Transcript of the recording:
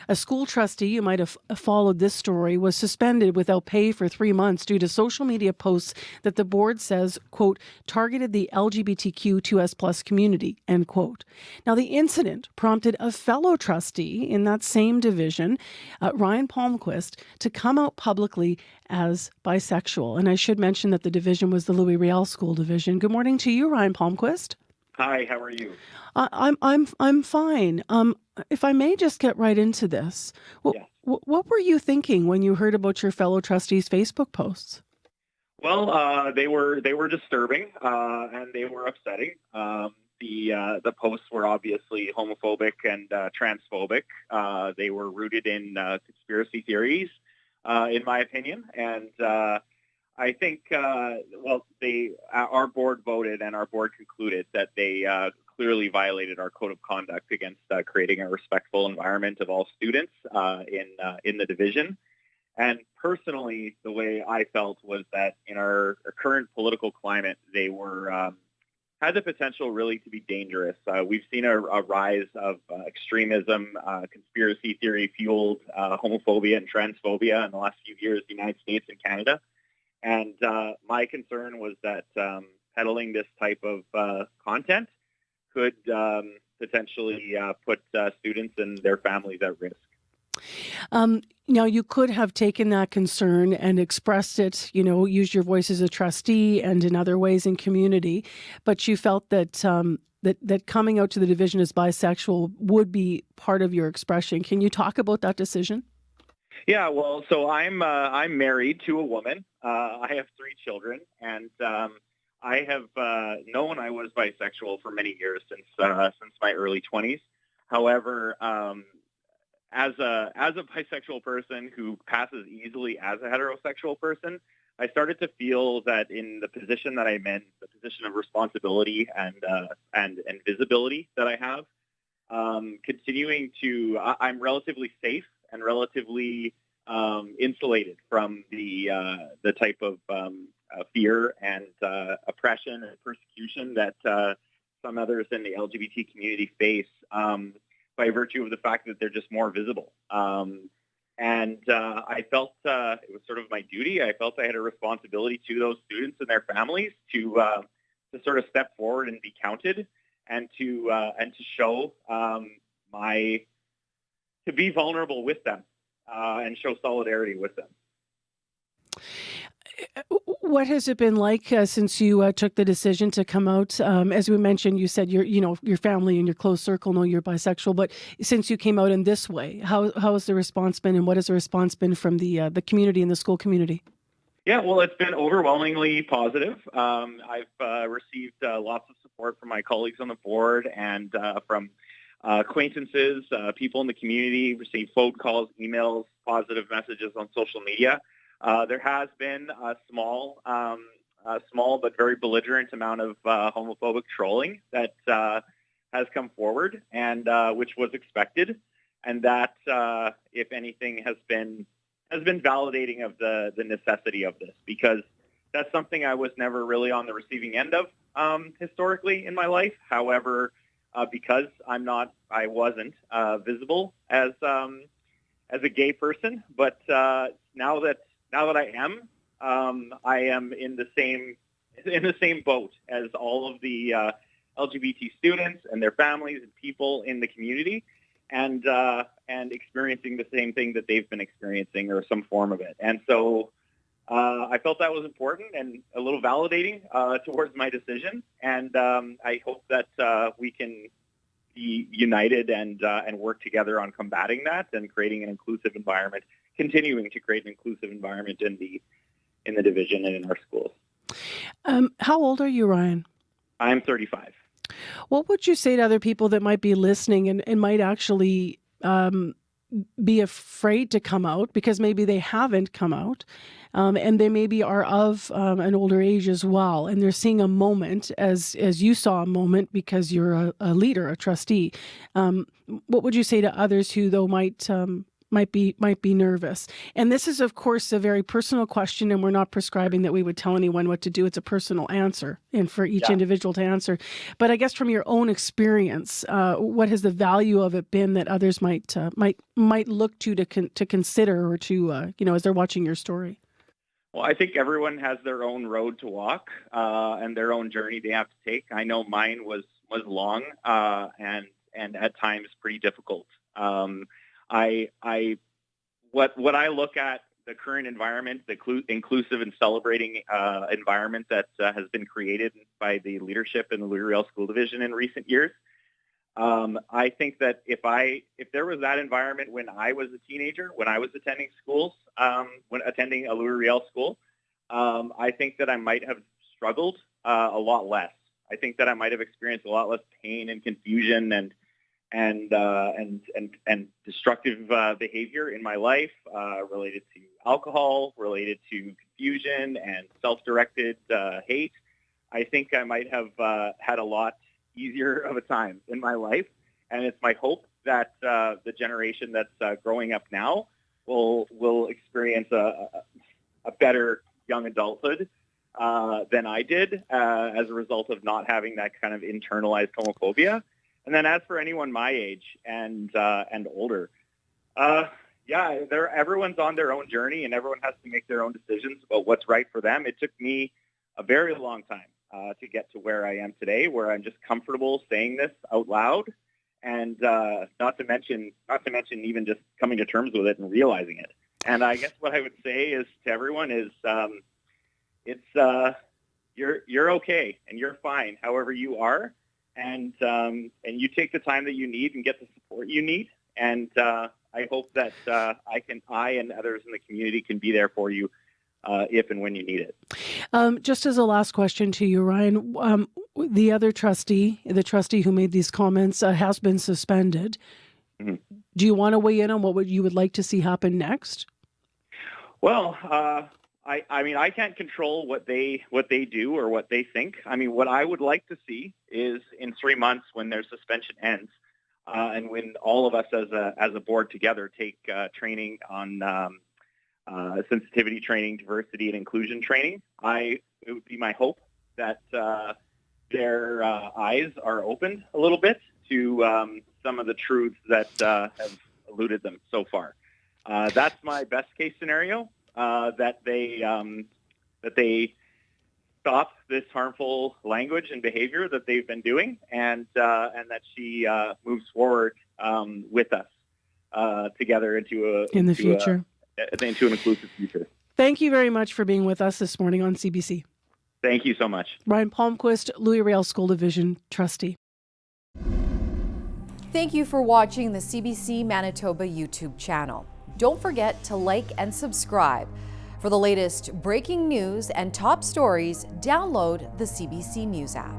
A school trustee, you might have followed this story, was suspended without pay for 3 months due to social media posts that the board says, quote, targeted the LGBTQ2S plus community, end quote. Now, the incident prompted a fellow trustee in that same division, Ryan Palmquist, to come out publicly as bisexual. And I should mention that the division was the Louis Riel School Division. Good morning to you, Ryan Palmquist. Hi, how are you? I'm fine. If I may just get right into this, Yes. what were you thinking when you heard about your fellow trustees' Facebook posts? Well, they were disturbing and they were upsetting. The posts were obviously homophobic and transphobic. They were rooted in conspiracy theories, in my opinion, and I think our board voted and our board concluded that they clearly violated our code of conduct against creating a respectful environment of all students in the division. And personally, the way I felt was that in our current political climate, they were had the potential really to be dangerous. We've seen a rise of extremism, conspiracy theory fueled homophobia and transphobia in the last few years in the United States and Canada. And my concern was that peddling this type of content could potentially put students and their families at risk. Now, you could have taken that concern and expressed it, used your voice as a trustee and in other ways in community, but you felt that that coming out to the division as bisexual would be part of your expression. Can you talk about that decision? Yeah, well, so I'm married to a woman. I have 3 children, and I have known I was bisexual for many years since my early 20s. However, as a bisexual person who passes easily as a heterosexual person, I started to feel that in the position that I'm in, the position of responsibility and visibility that I have, I'm relatively safe and relatively insulated from the type of fear and oppression and persecution that some others in the LGBT community face by virtue of the fact that they're just more visible. And I felt it was sort of my duty. I felt I had a responsibility to those students and their families to sort of step forward and be counted and to show to be vulnerable with them and show solidarity with them. What has it been like since you took the decision to come out? As we mentioned, you said your family and your close circle know you're bisexual, but since you came out in this way, how has the response been, and what has the response been from the community and the school community? Yeah, well, it's been overwhelmingly positive. I've received lots of support from my colleagues on the board and from acquaintances, people in the community, received phone calls, emails, positive messages on social media. There has been a small but very belligerent amount of homophobic trolling that has come forward, and which was expected, and that, if anything, has been validating of the necessity of this, because that's something I was never really on the receiving end of historically in my life. However, because I wasn't visible as a gay person, but now that I am in the same boat as all of the LGBT students and their families and people in the community, and experiencing the same thing that they've been experiencing, or some form of it. And so I felt that was important and a little validating towards my decision. And I hope that we can be united and work together on combating that and creating an inclusive environment, continuing to create an inclusive environment in the division and in our schools. How old are you, Ryan? I'm 35. What would you say to other people that might be listening and might actually be afraid to come out because maybe they haven't come out, and they maybe are of an older age as well, and they're seeing a moment as you saw a moment because you're a leader, a trustee. What would you say to others who though might might be nervous. And this is, of course, a very personal question, and we're not prescribing that we would tell anyone what to do. It's a personal answer, and for each individual to answer. But I guess from your own experience, what has the value of it been that others might look to consider, or to as they're watching your story? Well, I think everyone has their own road to walk and their own journey they have to take. I know mine was long and at times pretty difficult. What I look at the current environment, the inclusive and celebrating environment that has been created by the leadership in the Riel School Division in recent years. I think that if there was that environment when I was a teenager, when I was attending schools, when attending a Riel school, I think that I might have struggled a lot less. I think that I might have experienced a lot less pain and confusion and destructive behavior in my life related to alcohol, related to confusion and self-directed hate. I think I might have had a lot easier of a time in my life, and it's my hope that the generation that's growing up now will experience a better young adulthood than I did as a result of not having that kind of internalized homophobia. And then as for anyone my age and older, everyone's on their own journey, and everyone has to make their own decisions about what's right for them. It took me a very long time to get to where I am today, where I'm just comfortable saying this out loud, and not to mention even just coming to terms with it and realizing it. And I guess what I would say is to everyone is, you're okay and you're fine, however you are, and you take the time that you need and get the support you need. And I hope that I and others in the community can be there for you if and when you need it. Just as a last question to you, Ryan, the other trustee, who made these comments, has been suspended. Mm-hmm. Do you want to weigh in on what you would like to see happen next? Well, I can't control what they do or what they think. I mean, what I would like to see is in 3 months, when their suspension ends, and when all of us as a board together take training on sensitivity training, diversity and inclusion training, it would be my hope that their eyes are opened a little bit to some of the truths that have eluded them so far. That's my best case scenario, that they stop this harmful language and behavior that they've been doing, and that she moves forward with us together into an inclusive future. Thank you very much for being with us this morning on CBC. Thank you so much. Ryan Palmquist, Riel School Division Trustee. Thank you for watching the CBC Manitoba YouTube channel. Don't forget to like and subscribe. For the latest breaking news and top stories, download the CBC News app.